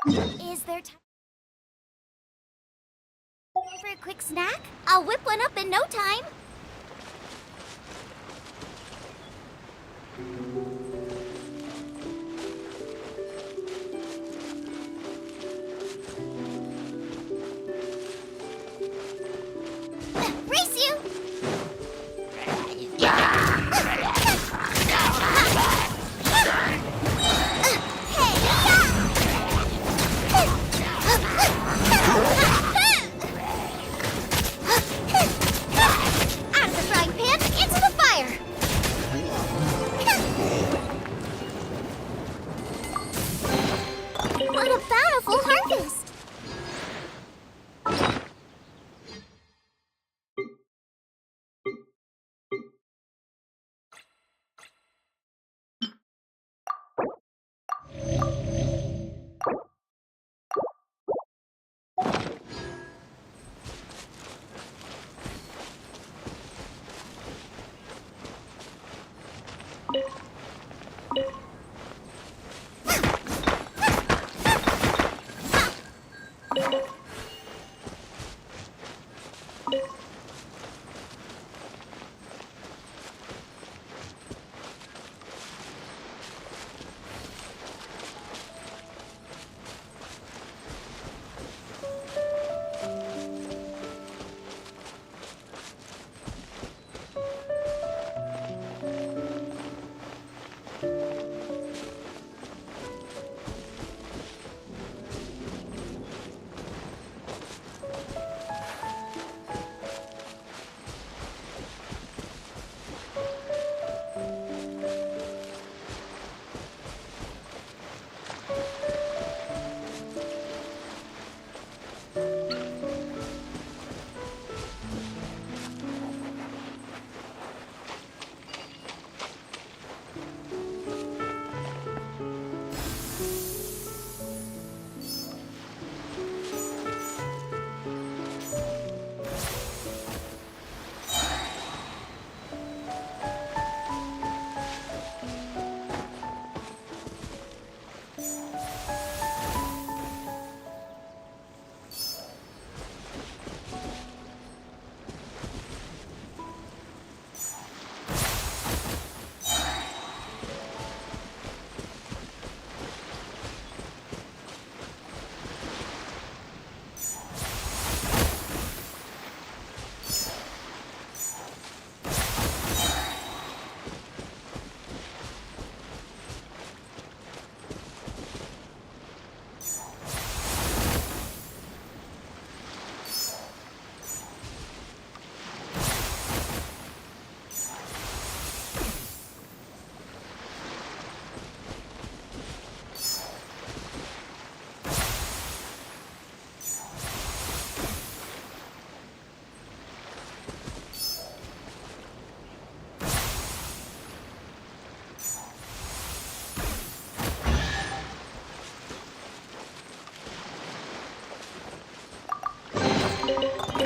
Is there time for a quick snack? I'll whip one up in no time. Race you! Out of the frying pan, into the fire! What a bountiful harvest!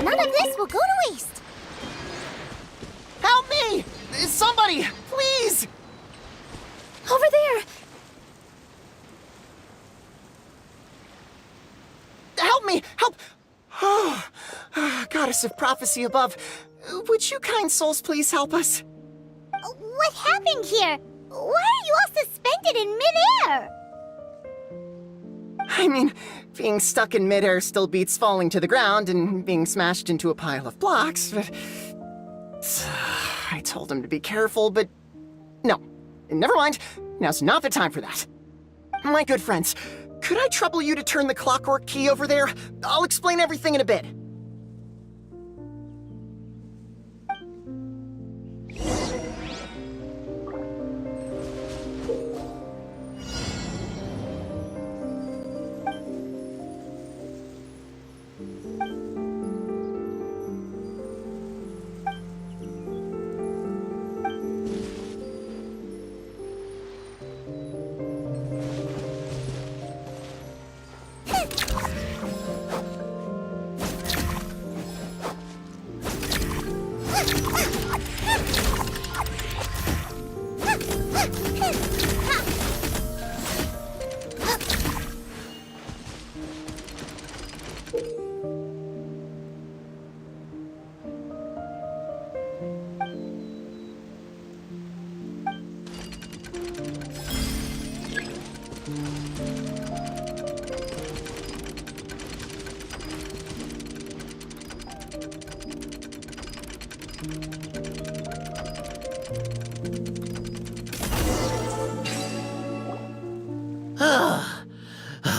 None of this will go to waste. Help me! Somebody, please! Over there. Help me! Help! Oh, goddess of prophecy above, would you kind souls please help us? What happened here? Why are you all suspended in midair? I mean, being stuck in midair still beats falling to the ground and being smashed into a pile of blocks, but... I told him to be careful, but... No. Never mind. Now's not the time for that. My good friends, could I trouble you to turn the clockwork key over there? I'll explain everything in a bit.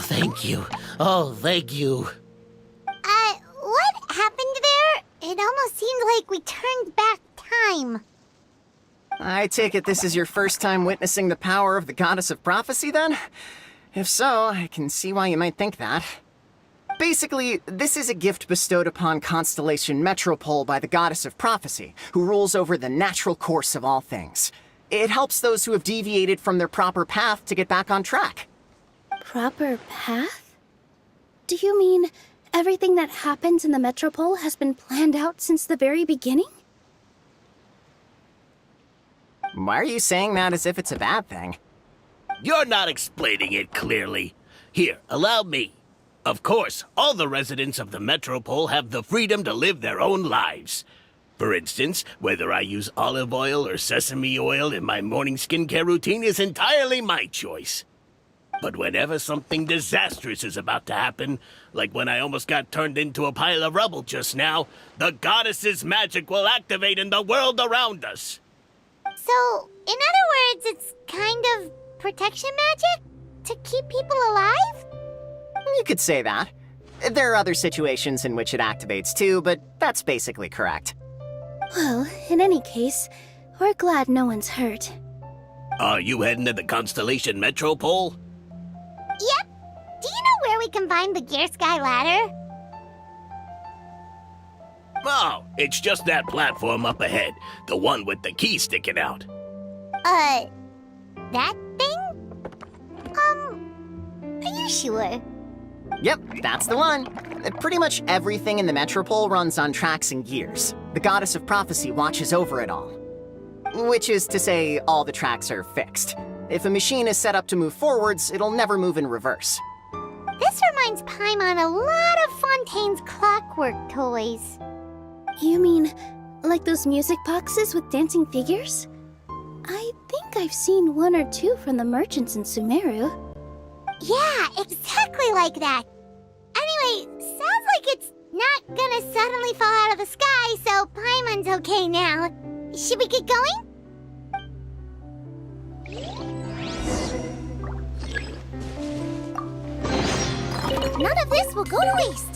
Thank you. Oh, thank you. What happened there? It almost seemed like we turned back time. I take it this is your first time witnessing the power of the Goddess of Prophecy, then? If so, I can see why you might think that. Basically, this is a gift bestowed upon Constellation Metropole by the Goddess of Prophecy, who rules over the natural course of all things. It helps those who have deviated from their proper path to get back on track. Proper path? Do you mean everything that happens in the Metropole has been planned out since the very beginning? Why are you saying that as if it's a bad thing? You're not explaining it clearly. Here, allow me. Of course, all the residents of the Metropole have the freedom to live their own lives. For instance, whether I use olive oil or sesame oil in my morning skincare routine is entirely my choice. But whenever something disastrous is about to happen, like when I almost got turned into a pile of rubble just now, the goddess's magic will activate in the world around us. So, in other words, it's kind of protection magic? To keep people alive? You could say that. There are other situations in which it activates too, but that's basically correct. Well, in any case, we're glad no one's hurt. Are you heading to the Constellation Metropole? Yep. Do you know where we can find the Gear Sky ladder? Oh, it's just that platform up ahead. The one with the key sticking out. That thing? Are you sure? Yep, that's the one. Pretty much everything in the Metropole runs on tracks and gears. The Goddess of Prophecy watches over it all. Which is to say, all the tracks are fixed. If a machine is set up to move forwards, it'll never move in reverse. This reminds Paimon a lot of Fontaine's clockwork toys. You mean, like those music boxes with dancing figures? I think I've seen one or two from the merchants in Sumeru. Yeah, exactly like that. Anyway, sounds like it's not gonna suddenly fall out of the sky, so Paimon's okay now. Should we get going? None of this will go to waste.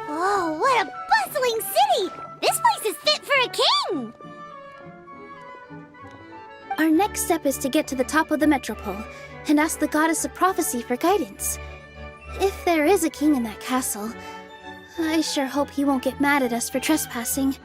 Whoa, what a bustling city! This place is fit for a king! Our next step is to get to the top of the Metropole and ask the Goddess of Prophecy for guidance. If there is a king in that castle, I sure hope he won't get mad at us for trespassing.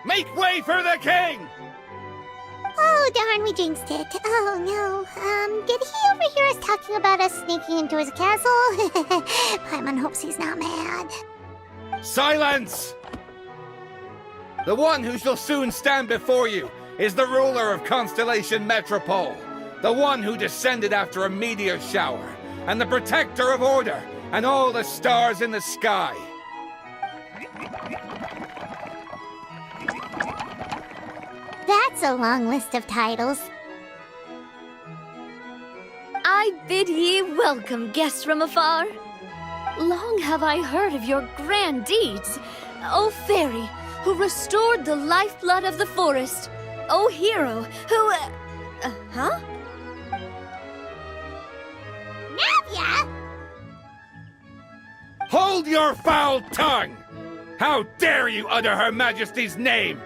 Make way for the king! Oh, darn, we jinxed it. Oh, no. Did he overhear us talking about us sneaking into his castle? Paimon hopes he's not mad. Silence! The one who shall soon stand before you is the ruler of Constellation Metropole, the one who descended after a meteor shower, and the protector of order and all the stars in the sky. That's a long list of titles. I bid ye welcome, guests from afar. Long have I heard of your grand deeds, O fairy, who restored the lifeblood of the forest, O hero, who... huh? Hold your foul tongue! How dare you utter Her Majesty's name?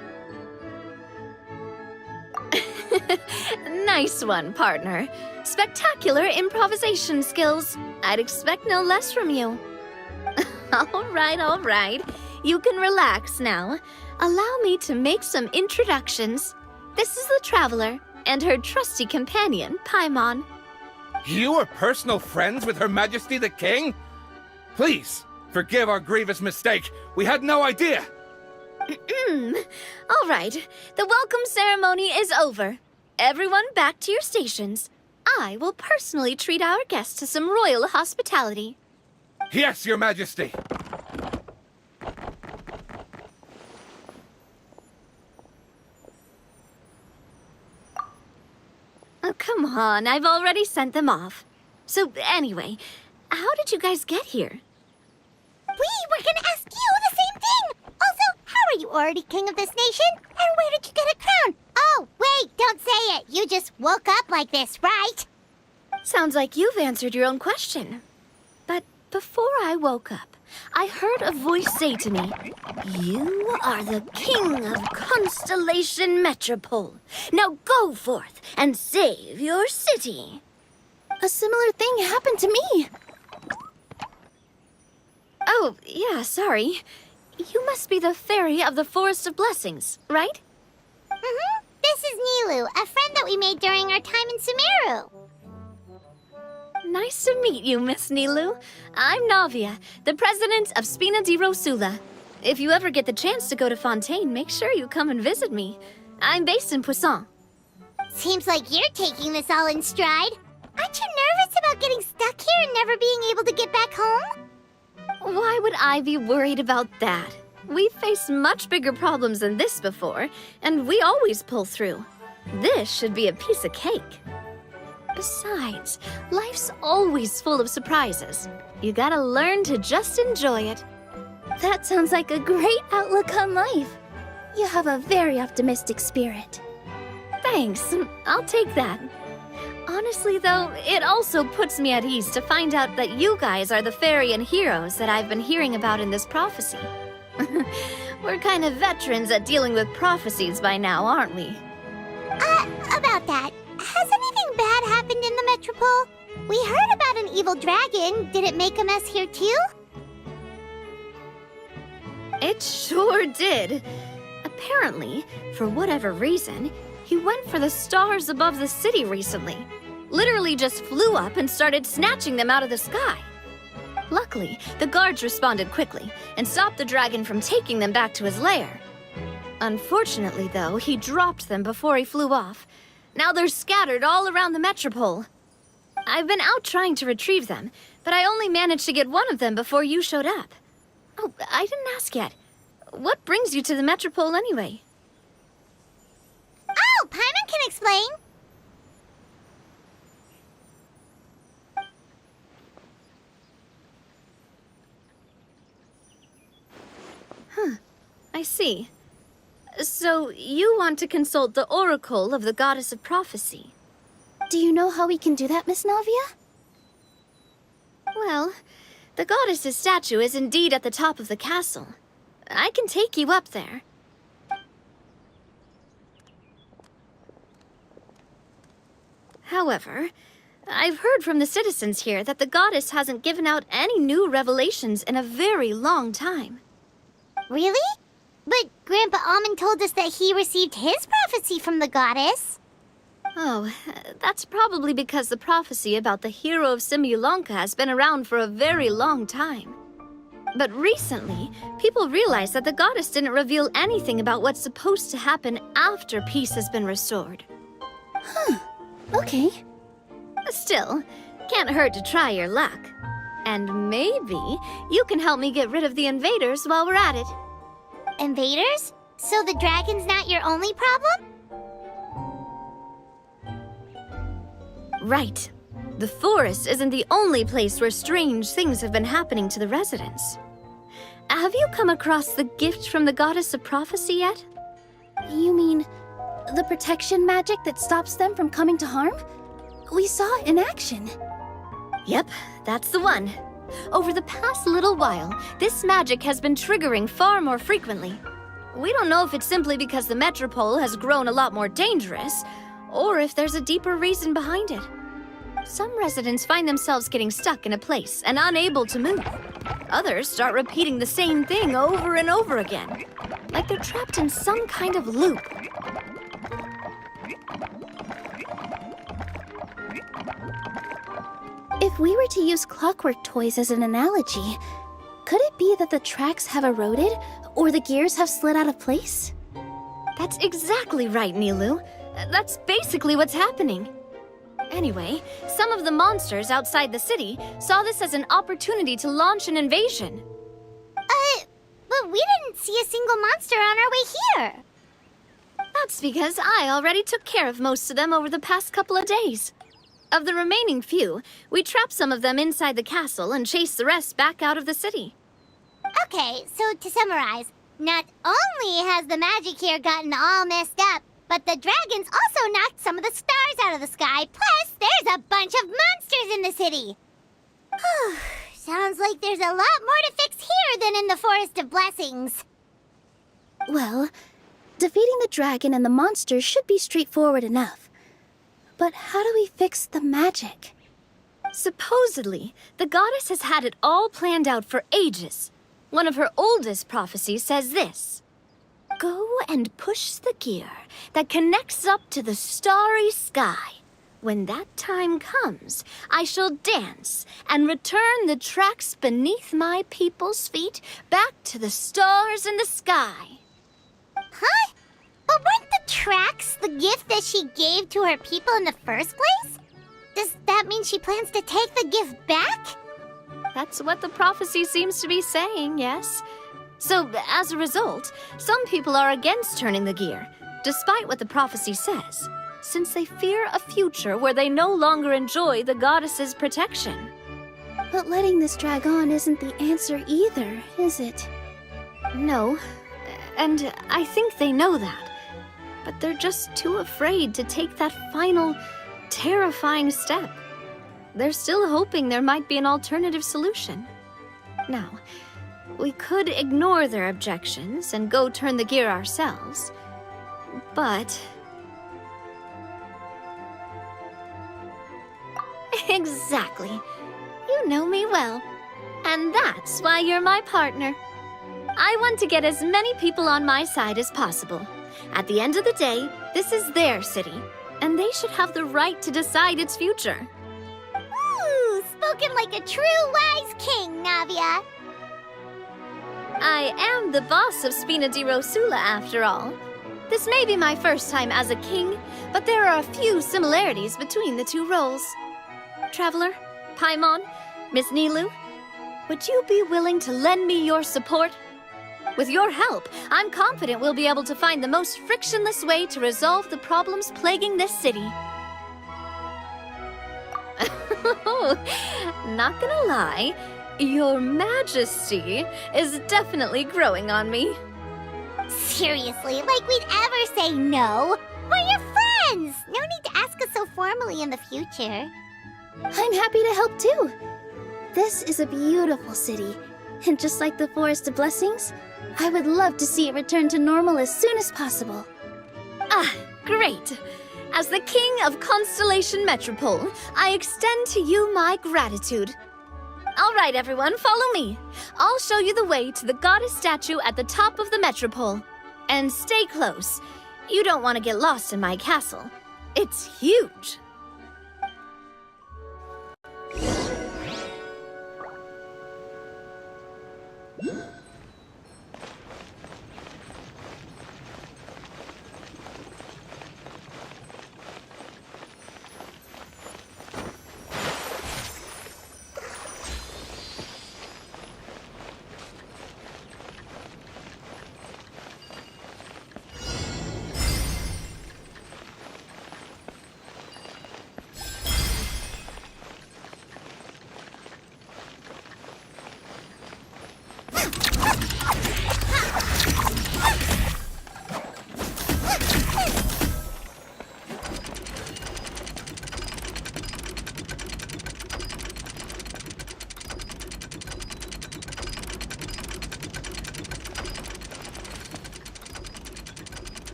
Nice one, partner. Spectacular improvisation skills. I'd expect no less from you. All right. You can relax now. Allow me to make some introductions. This is the Traveler and her trusty companion, Paimon. You are personal friends with Her Majesty the King? Please, forgive our grievous mistake. We had no idea. All right, the welcome ceremony is over. Everyone back to your stations. I will personally treat our guests to some royal hospitality. Yes, Your Majesty. Oh, come on, I've already sent them off. So anyway, how did you guys get here? We were gonna ask you the same thing! Also, how are you already king of this nation? And where did you get a crown? Oh, wait, don't say it. You just woke up like this, right? Sounds like you've answered your own question. But before I woke up, I heard a voice say to me, "You are the king of Constellation Metropole. Now go forth and save your city." A similar thing happened to me. Oh, yeah, sorry. You must be the fairy of the Forest of Blessings, right? Mm-hmm. This is Nilu, a friend that we made during our time in Sumeru. Nice to meet you, Miss Nilu. I'm Navia, the president of Spina di Rosula. If you ever get the chance to go to Fontaine, make sure you come and visit me. I'm based in Poisson. Seems like you're taking this all in stride. Aren't you nervous about getting stuck here and never being able to get back home? Why would I be worried about that? We've faced much bigger problems than this before, and we always pull through. This should be a piece of cake. Besides, life's always full of surprises. You gotta learn to just enjoy it. That sounds like a great outlook on life. You have a very optimistic spirit. Thanks, I'll take that. Honestly, though, it also puts me at ease to find out that you guys are the fairy and heroes that I've been hearing about in this prophecy. We're kind of veterans at dealing with prophecies by now, aren't we? About that, has anything bad happened in the Metropole? We heard about an evil dragon. Did it make a mess here too? It sure did. Apparently, for whatever reason, he went for the stars above the city recently. Literally just flew up and started snatching them out of the sky. Luckily, the guards responded quickly and stopped the dragon from taking them back to his lair. Unfortunately, though, he dropped them before he flew off. Now they're scattered all around the Metropole. I've been out trying to retrieve them, but I only managed to get one of them before you showed up. Oh, I didn't ask yet. What brings you to the Metropole anyway? Oh, Paimon can explain. I see. So, you want to consult the Oracle of the Goddess of Prophecy? Do you know how we can do that, Miss Navia? Well, the goddess's statue is indeed at the top of the castle. I can take you up there. However, I've heard from the citizens here that the goddess hasn't given out any new revelations in a very long time. Really? But Grandpa Almond told us that he received his prophecy from the goddess. Oh, that's probably because the prophecy about the hero of Simulanka has been around for a very long time. But recently, people realized that the goddess didn't reveal anything about what's supposed to happen after peace has been restored. Okay. Still, can't hurt to try your luck. And maybe you can help me get rid of the invaders while we're at it. Invaders? So the dragon's not your only problem? Right. The forest isn't the only place where strange things have been happening to the residents. Have you come across the gift from the Goddess of Prophecy yet? You mean the protection magic that stops them from coming to harm? We saw it in action. Yep, that's the one. Over the past little while, this magic has been triggering far more frequently. We don't know if it's simply because the Metropole has grown a lot more dangerous, or if there's a deeper reason behind it. Some residents find themselves getting stuck in a place and unable to move. Others start repeating the same thing over and over again, like they're trapped in some kind of loop. If we were to use clockwork toys as an analogy, could it be that the tracks have eroded or the gears have slid out of place? That's exactly right, Nilu. That's basically what's happening. Anyway, some of the monsters outside the city saw this as an opportunity to launch an invasion. But we didn't see a single monster on our way here. That's because I already took care of most of them over the past couple of days. Of the remaining few, we trapped some of them inside the castle and chased the rest back out of the city. Okay, so to summarize, not only has the magic here gotten all messed up, but the dragons also knocked some of the stars out of the sky, plus there's a bunch of monsters in the city. Sounds like there's a lot more to fix here than in the Forest of Blessings. Well, defeating the dragon and the monsters should be straightforward enough. But how do we fix the magic? Supposedly, the goddess has had it all planned out for ages. One of her oldest prophecies says this: "Go and push the gear that connects up to the starry sky. When that time comes, I shall dance and return the tracks beneath my people's feet back to the stars in the sky." Huh? But weren't the tracks the gift that she gave to her people in the first place? Does that mean she plans to take the gift back? That's what the prophecy seems to be saying, yes. So, as a result, some people are against turning the gear, despite what the prophecy says, since they fear a future where they no longer enjoy the goddess's protection. But letting this drag on isn't the answer either, is it? No, and I think they know that. But they're just too afraid to take that final, terrifying step. They're still hoping there might be an alternative solution. Now, we could ignore their objections and go turn the gear ourselves, but... Exactly. You know me well. And that's why you're my partner. I want to get as many people on my side as possible. At the end of the day, this is their city, and they should have the right to decide its future. Ooh, spoken like a true wise king, Navia. I am the boss of Spina di Rosula, after all. This may be my first time as a king, but there are a few similarities between the two roles. Traveler, Paimon, Miss Nilu, would you be willing to lend me your support? With your help, I'm confident we'll be able to find the most frictionless way to resolve the problems plaguing this city. Not gonna lie, Your Majesty is definitely growing on me. Seriously, like we'd ever say no. We're your friends. No need to ask us so formally in the future. I'm happy to help too. This is a beautiful city, and just like the Forest of Blessings, I would love to see it return to normal as soon as possible. Ah, great. As the King of Constellation Metropole, I extend to you my gratitude. All right, everyone, follow me. I'll show you the way to the goddess statue at the top of the Metropole. And stay close. You don't want to get lost in my castle. It's huge.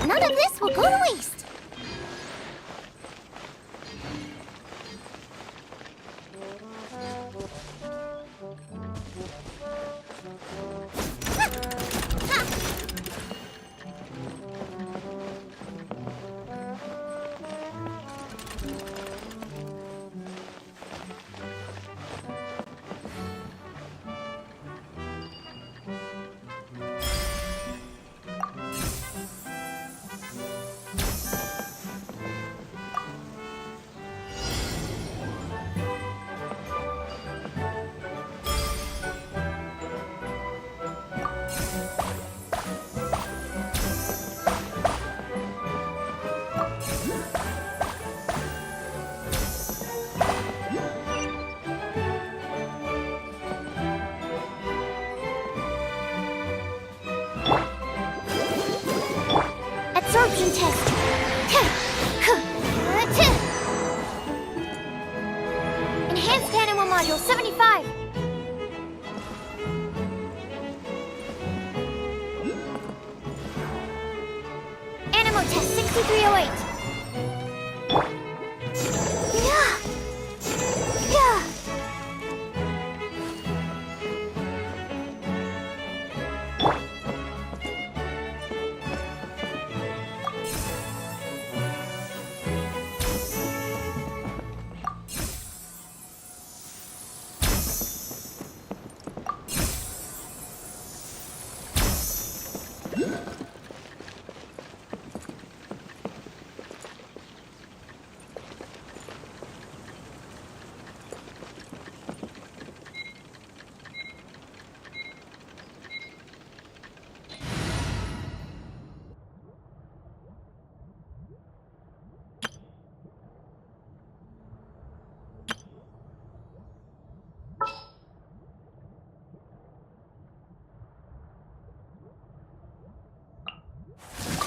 none of this will go to waste. Absorption test. Enhanced Animal Module 75. Animal Test 6308. Yeah. Yeah.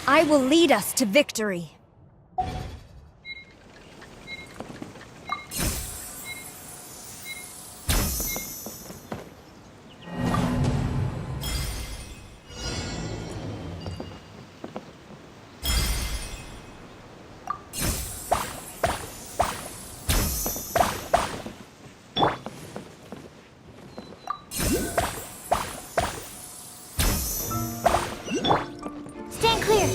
I will lead us to victory. Stand clear.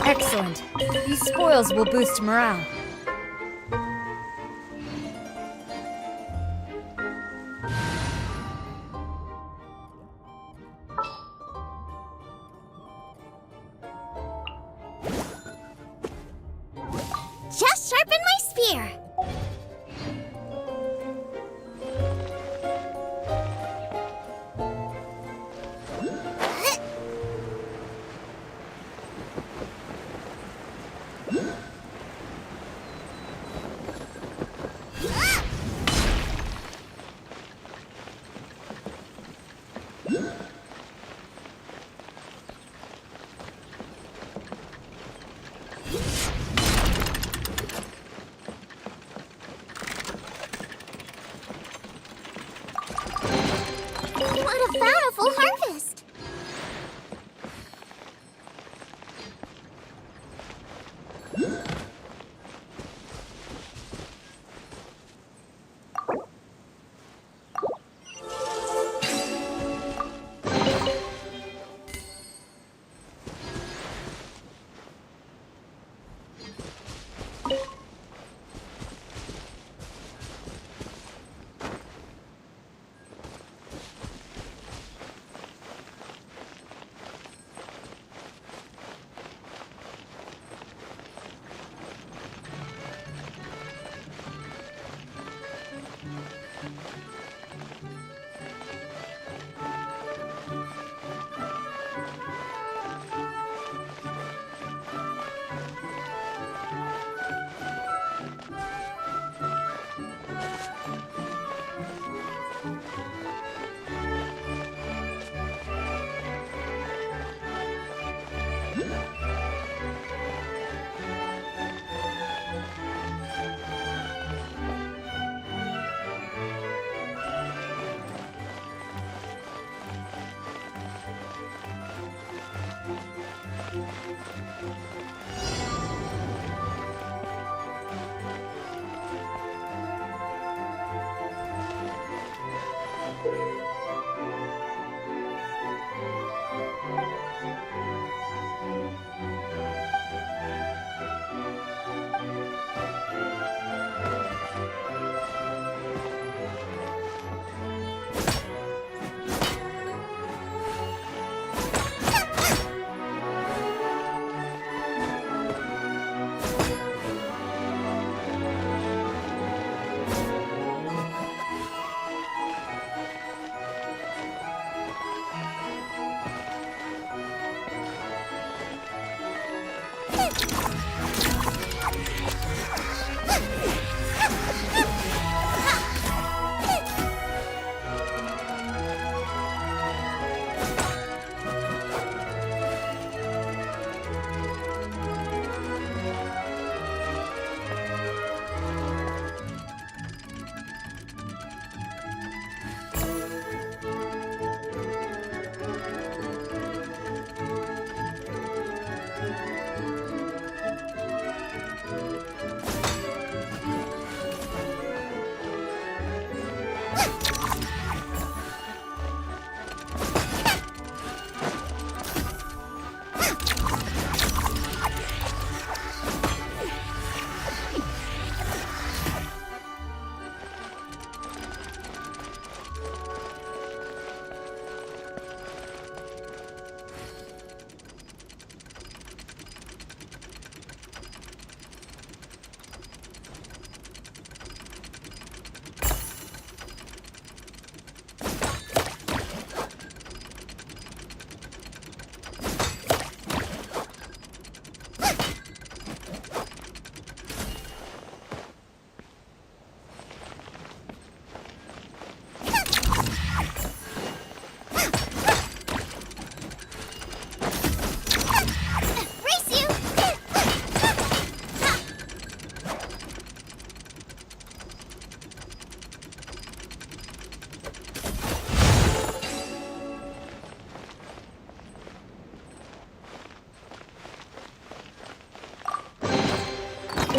Excellent. These spoils will boost morale. Just sharpen my spear.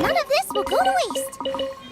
None of this will go to waste.